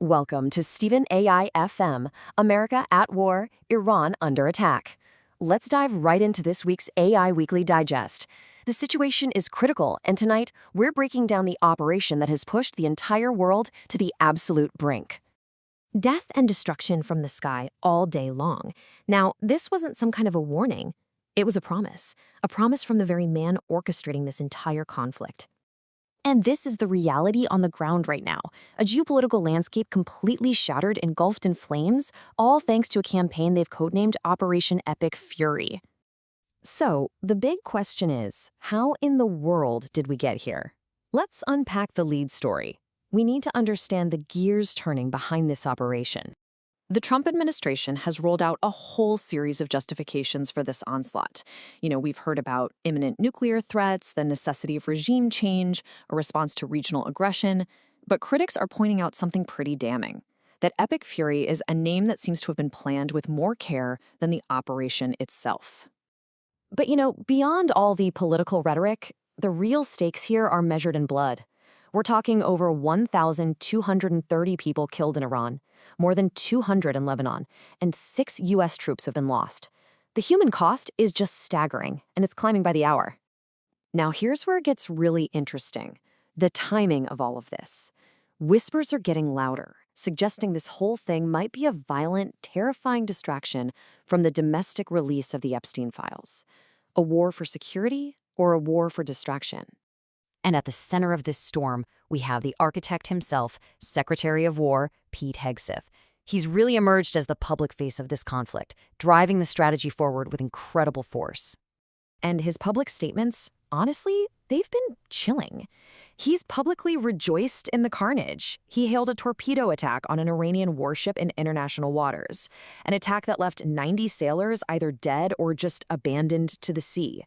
Welcome to Stephen AI FM, America at War, Iran under attack. Let's dive right into this week's AI Weekly Digest. The situation is critical, and tonight we're breaking down the operation that has pushed the entire world to the absolute brink. Death and destruction from the sky all day long. Now, this wasn't some kind of a warning. It was a promise from the very man orchestrating this entire conflict. And this is the reality on the ground right now, a geopolitical landscape completely shattered, engulfed in flames, all thanks to a campaign they've codenamed Operation Epic Fury. So, the big question is, how in the world did we get here? Let's unpack the lead story. We need to understand the gears turning behind this operation. The Trump administration has rolled out a whole series of justifications for this onslaught. We've heard about imminent nuclear threats, the necessity of regime change, a response to regional aggression, but critics are pointing out something pretty damning. That Epic Fury is a name that seems to have been planned with more care than the operation itself. But beyond all the political rhetoric, the real stakes here are measured in blood. We're talking over 1,230 people killed in Iran, more than 200 in Lebanon, and 6 U.S. troops have been lost. The human cost is just staggering, and it's climbing by the hour. Now here's where it gets really interesting. The timing of all of this. Whispers are getting louder, suggesting this whole thing might be a violent, terrifying distraction from the domestic release of the Epstein files. A war for security or a war for distraction? And at the center of this storm, we have the architect himself, Secretary of War, Pete Hegseth. He's really emerged as the public face of this conflict, driving the strategy forward with incredible force. And his public statements, honestly, they've been chilling. He's publicly rejoiced in the carnage. He hailed a torpedo attack on an Iranian warship in international waters, an attack that left 90 sailors either dead or just abandoned to the sea.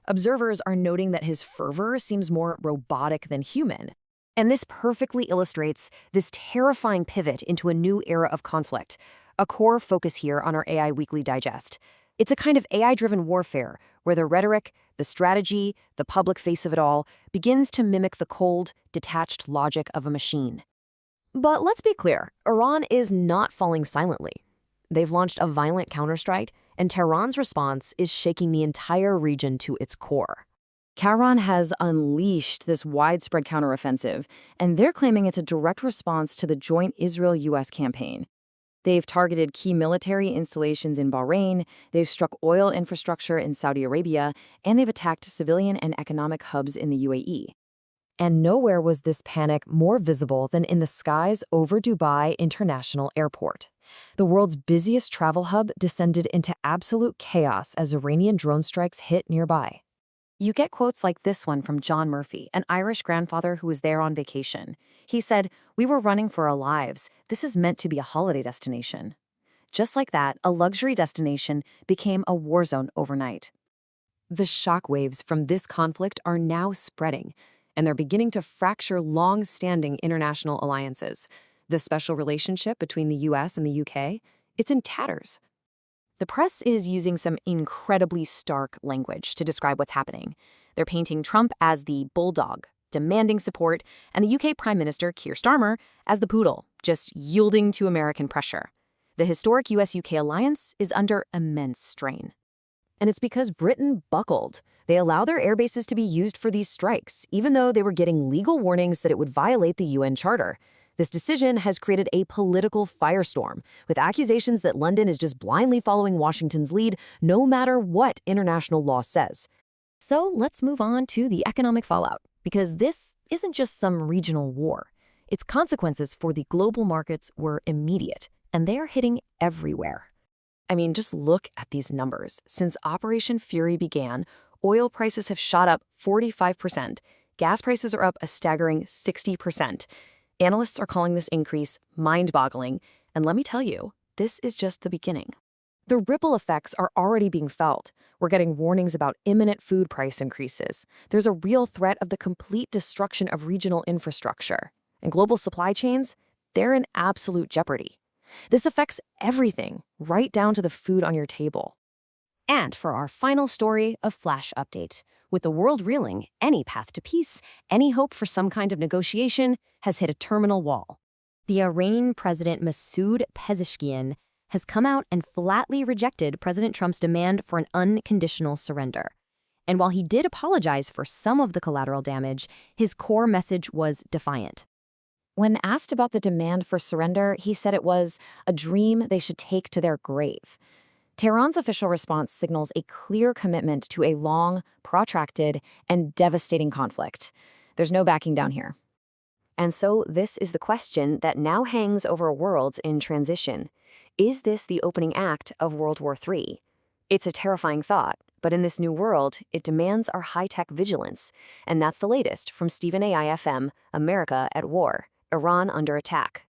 Observers are noting that his fervor seems more robotic than human. And this perfectly illustrates this terrifying pivot into a new era of conflict, a core focus here on our AI Weekly Digest. It's a kind of AI-driven warfare where the rhetoric, the strategy, the public face of it all begins to mimic the cold, detached logic of a machine. But let's be clear, Iran is not falling silently. They've launched a violent counterstrike, and Tehran's response is shaking the entire region to its core. Tehran has unleashed this widespread counteroffensive, and they're claiming it's a direct response to the joint Israel-US campaign. They've targeted key military installations in Bahrain, they've struck oil infrastructure in Saudi Arabia, and they've attacked civilian and economic hubs in the UAE. And nowhere was this panic more visible than in the skies over Dubai International Airport. The world's busiest travel hub descended into absolute chaos as Iranian drone strikes hit nearby. You get quotes like this one from John Murphy, an Irish grandfather who was there on vacation. He said, "We were running for our lives. This is meant to be a holiday destination." Just like that, a luxury destination became a war zone overnight. The shockwaves from this conflict are now spreading, and they're beginning to fracture long-standing international alliances. The special relationship between the US and the UK, it's in tatters. The press is using some incredibly stark language to describe what's happening. They're painting Trump as the bulldog, demanding support, and the UK Prime Minister, Keir Starmer, as the poodle, just yielding to American pressure. The historic US-UK alliance is under immense strain. And it's because Britain buckled. They allow their air bases to be used for these strikes, even though they were getting legal warnings that it would violate the UN Charter. This decision has created a political firestorm, with accusations that London is just blindly following Washington's lead, no matter what international law says. So let's move on to the economic fallout, because this isn't just some regional war. Its consequences for the global markets were immediate, and they are hitting everywhere. I mean, just look at these numbers. Since Operation Fury began, oil prices have shot up 45%. Gas prices are up a staggering 60%. Analysts are calling this increase mind-boggling, and let me tell you, this is just the beginning. The ripple effects are already being felt. We're getting warnings about imminent food price increases. There's a real threat of the complete destruction of regional infrastructure. And global supply chains, they're in absolute jeopardy. This affects everything, right down to the food on your table. And for our final story, a flash update. With the world reeling, any path to peace, any hope for some kind of negotiation has hit a terminal wall. The Iranian president Masoud Pezeshkian has come out and flatly rejected President Trump's demand for an unconditional surrender. And while he did apologize for some of the collateral damage, his core message was defiant. When asked about the demand for surrender, he said it was a dream they should take to their grave. Tehran's official response signals a clear commitment to a long, protracted, and devastating conflict. There's no backing down here. And so this is the question that now hangs over worlds in transition. Is this the opening act of World War III? It's a terrifying thought, but in this new world, it demands our high-tech vigilance. And that's the latest from Stephen AI FM, America at War, Iran under attack.